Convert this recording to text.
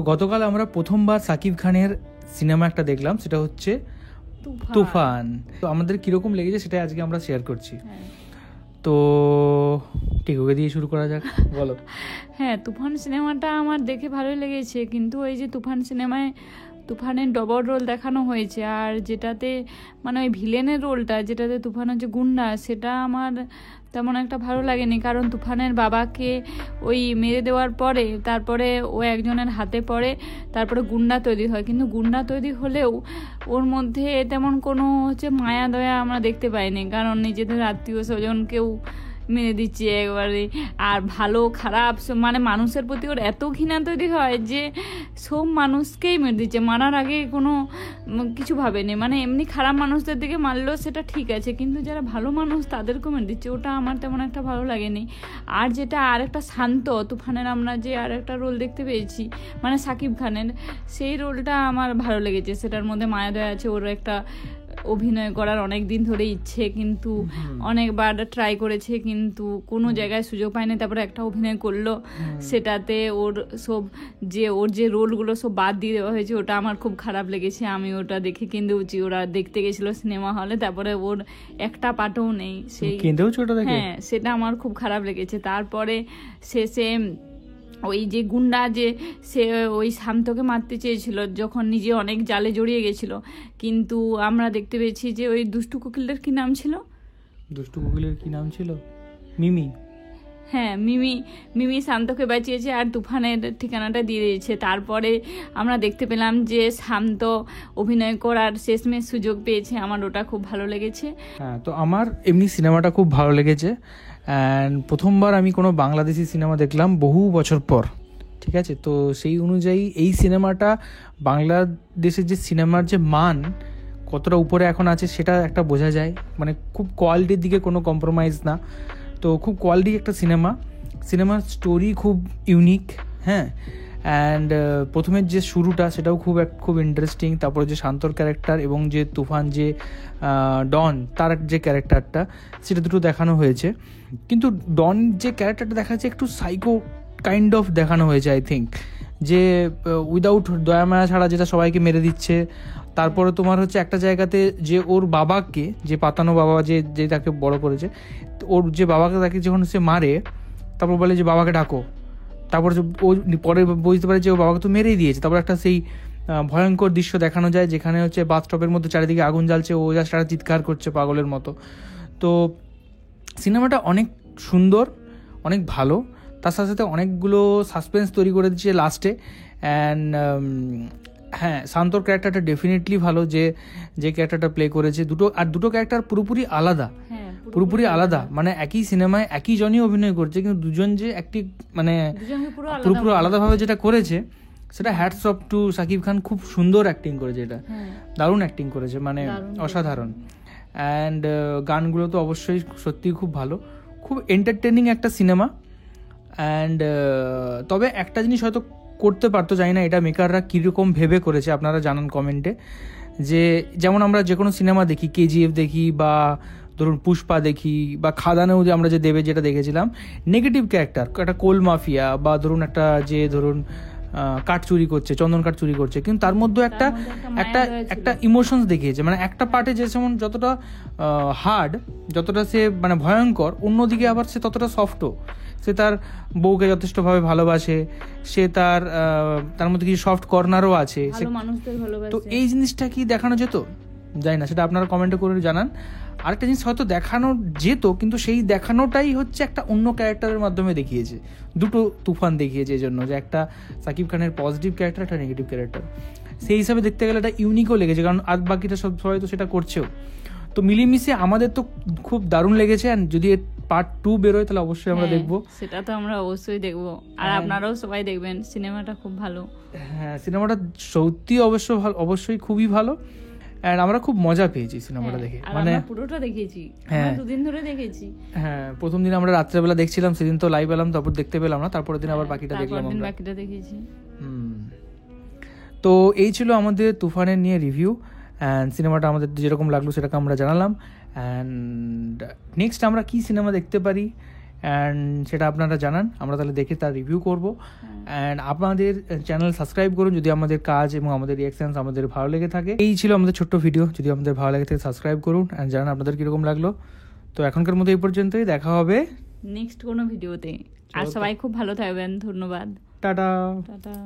তো গতকাল আমরা প্রথমবার সাকিব খানের সিনেমা একটা দেখলাম, সেটা হচ্ছে তুফান। তো আমাদের কিরকম লেগেছে সেটা আজকে আমরা শেয়ার করছি। তো ঠিক ওকে দিয়ে শুরু করা যাক, বলো। হ্যাঁ, তুফান সিনেমাটা আমার দেখে ভালোই লেগেছে, কিন্তু ওই যে তুফান সিনেমায় তুফানের ডবল রোল দেখানো হয়েছে, আর যেটাতে মানে ওই ভিলেনের রোলটা যেটাতে তুফান হচ্ছে গুন্ডা, সেটা আমার তেমন একটা ভালো লাগেনি। কারণ তুফানের বাবাকে ওই মেরে দেওয়ার পরে তারপরে ও একজনের হাতে পড়ে, তারপরে গুন্ডা তৈরি হয়, কিন্তু গুন্ডা তৈরি হলেও ওর মধ্যে তেমন কোনো হচ্ছে মায়া দয়া আমরা দেখতে পাইনি। কারণ নিজেদের আত্মীয় স্বজনকেও মেরে দিচ্ছে একবারে, আর ভালো খারাপ মানে মানুষের প্রতি ওর এত ঘৃণা তৈরি হয় যে সব মানুষকেই মেরে দিচ্ছে। মারার আগে কোনো কিছু ভাবেনি, মানে এমনি খারাপ মানুষদের দিকে মারলেও সেটা ঠিক আছে, কিন্তু যারা ভালো মানুষ তাদেরকেও মেরে দিচ্ছে, ওটা আমার তেমন একটা ভালো লাগেনি। আর যেটা আর একটা শান্ত তুফানের আমরা যে আর একটা রোল দেখতে পেয়েছি মানে সাকিব খানের, সেই রোলটা আমার ভালো লেগেছে। সেটার মধ্যে মায়া দয়া আছে, ওর একটা অভিনয় করার অনেক দিন ধরে ইচ্ছে, কিন্তু অনেকবার ট্রাই করেছে কিন্তু কোনো জায়গায় সুযোগ পায়নি। তারপরে একটা অভিনয় করলো, সেটাতে ওর যে রোলগুলো সব বাদ দিয়ে দেওয়া হয়েছে, ওটা আমার খুব খারাপ লেগেছে। আমি ওটা দেখে কেঁদেওছি। ওরা দেখতে গেছিল সিনেমা হলে, তারপরে ওর একটা পাটও নেই, সেই হ্যাঁ সেটা আমার খুব খারাপ লেগেছে। তারপরে শেষে ওই যে গুন্ডা যে সে ওই শান্তকে মারতে চেয়েছিল যখন নিজে অনেক জালে জড়িয়ে গেছিল, কিন্তু আমরা দেখতে পেয়েছি যে ওই দুষ্টু কোকিলের কি নাম ছিল, মিমি। হ্যাঁ, মিমি শান্তকে বাঁচিয়েছে আর তুফানের ঠিকানাটা দিয়ে দিয়েছে। তারপরে আমরা দেখতে পেলাম যে শান্ত অভিনয় করার শেষমেশ সুযোগ পেয়েছে, আমার ওটা খুব ভালো লেগেছে। হ্যাঁ, তো আমার এমনি সিনেমাটা খুব ভালো লেগেছে। অ্যান্ড প্রথমবার আমি কোনো বাংলাদেশি সিনেমা দেখলাম বহু বছর পর, ঠিক আছে। তো সেই অনুযায়ী এই সিনেমাটা বাংলাদেশের যে সিনেমার যে মান কতটা উপরে এখন আছে সেটা একটা বোঝা যায়। মানে খুব কোয়ালিটির দিকে কোনো কম্প্রোমাইজ না, তো খুব কোয়ালিটি একটা সিনেমার স্টোরি খুব ইউনিক। হ্যাঁ, অ্যান্ড প্রথমের যে শুরুটা সেটাও খুব ইন্টারেস্টিং। তারপরে যে শান্তর ক্যারেক্টার এবং যে তুফান যে ডন তার যে ক্যারেক্টারটা, সেটা দুটো দেখানো হয়েছে। কিন্তু ডন যে ক্যারেক্টারটা দেখা যাচ্ছে একটু সাইকো কাইন্ড অফ দেখানো হয়েছে আই থিঙ্ক, যে উইদাউট দয়া মায়া ছাড়া যেটা সবাইকে মেরে দিচ্ছে। তারপরে তোমার হচ্ছে একটা জায়গাতে যে ওর বাবাকে, যে পাতানো বাবা যে তাকে বড় করেছে, ওর যে বাবাকে তাকে যখন সে মারে, তারপর বলে যে বাবাকে ডাকো, তারপর ও পরে বুঝতে পারে যে ও বাবাকে তো মেরেই দিয়েছে। তারপর একটা সেই ভয়ঙ্কর দৃশ্য দেখানো যায় যেখানে হচ্ছে বাথটবের মধ্যে চারিদিকে আগুন জ্বালছে, ও জাস্ট একটা চিৎকার করছে পাগলের মতো। তো সিনেমাটা অনেক সুন্দর, অনেক ভালো, তার সাথে সাথে অনেকগুলো সাসপেন্স তৈরি করে দিচ্ছে লাস্টে। অ্যান্ড হ্যাঁ, শান্তর ক্যারেক্টারটা ডেফিনেটলি ভালো, যে ক্যারেক্টারটা প্লে করেছে। দুটো ক্যারেক্টার পুরোপুরি আলাদা, মানে একই সিনেমায় একই জনই অভিনয় করছে, কিন্তু দুজন যে একটি মানে পুরোপুরি আলাদাভাবে যেটা করেছে, সেটা hats off two Shakib Khan. খুব সুন্দর অ্যাক্টিং করেছে, এটা দারুণ অ্যাক্টিং করেছে, মানে অসাধারণ। অ্যান্ড গানগুলো তো অবশ্যই সত্যিই খুব ভালো, খুব এন্টারটেনিং একটা সিনেমা। অ্যান্ড তবে একটা জিনিস হয়তো করতে পারতো, জানি না এটা মেকাররা কীরকম ভেবে করেছে, আপনারা জানান কমেন্টে। যে যেমন আমরা যে কোনো সিনেমা দেখি, কেজিএফ দেখি বা ধরুন পুষ্পা দেখি বা খাদানেও যে আমরা যে দেবে যেটা দেখেছিলাম, নেগেটিভ ক্যারেক্টার, একটা কোল মাফিয়া বা ধরুন একটা যে ধরুন কাঠ চুরি করছে, চন্দন কাঠ চুরি করছে, কিন্তু তার মধ্যে একটা ইমোশনস দেখিয়েছে। মানে একটা পার্টে যে যেমন যতটা হার্ড, যতটা সে মানে ভয়ঙ্কর, অন্যদিকে আবার সে ততটা সফটও। সে তার বউকে যথেষ্টভাবে ভালোবাসে, সে তার মধ্যে কিছু সফট কর্নারও আছে। তো এই জিনিসটা কি দেখানো যেত, জানি না, সেটা আপনারা কমেন্টে করে জানান। আরেকটা জিনিস হয়তো দেখানো যেত, কিন্তু সেই দেখানোটাই হচ্ছে একটা অন্য ক্যারেক্টারের মাধ্যমে দেখিয়েছে। দুটো তুফান দেখিয়েছে এই জন্য, যে একটা সাকিব খানের পজিটিভ ক্যারেক্টার, একটা নেগেটিভ ক্যারেক্টার। সেই হিসাবে দেখতে গেলে এটা ইউনিকও লেগেছে, কারণ আর বাকিটা সবাই তো সেটা করছেও। তো মিলিমিশে আমাদের তো খুব দারুণ লেগেছে। অ্যান্ড যদি পার্ট 2 বেরোয় তাহলে অবশ্যই আমরা দেখবো। সেটা তো আমরা অবশ্যই দেখবো, আর আপনারাও সবাই দেখবেন। সিনেমাটা খুব ভালো। হ্যাঁ, সিনেমাটা সত্যি অবশ্যই খুবই ভালো। এন্ড আমরা খুব মজা পেয়েছি সিনেমাটা দেখে, মানে পুরোটা দেখেছি, দুদিন ধরে দেখেছি। হ্যাঁ, প্রথম দিন আমরা রাত্রেবেলা দেখছিলাম, সেদিন তো লাইভ এলাম, তারপর দেখতে পেলাম না, তারপরের দিন আবার বাকিটা দেখলাম, বাকিটা দেখেছি। তো এই ছিল আমাদের তুফানের নিয়ে রিভিউ। অ্যান্ড সিনেমাটা আমাদের যেরকম লাগলো সেটাকে আমরা জানালাম। অ্যান্ড নেক্সট আমরা কি সিনেমা দেখতে পারি অ্যান্ড সেটা আপনারা জানান, আমরা তাহলে দেখে তার রিভিউ করব। অ্যান্ড আপনাদের চ্যানেল সাবস্ক্রাইব করুন যদি আমাদের কাজ এবং আমাদের রিয়াকশানস আমাদের ভালো লেগে থাকে। এই ছিল আমাদের ছোট্ট ভিডিও, যদি আমাদের ভালো লাগে থাকে সাবস্ক্রাইব করুন অ্যান্ড জানান আপনাদের কীরকম লাগলো। তো এখনকার মতো এই পর্যন্তই, দেখা হবে নেক্সট কোনো ভিডিওতে। আর সবাই খুব ভালো থাকবেন, ধন্যবাদ, টাটা। টাটা।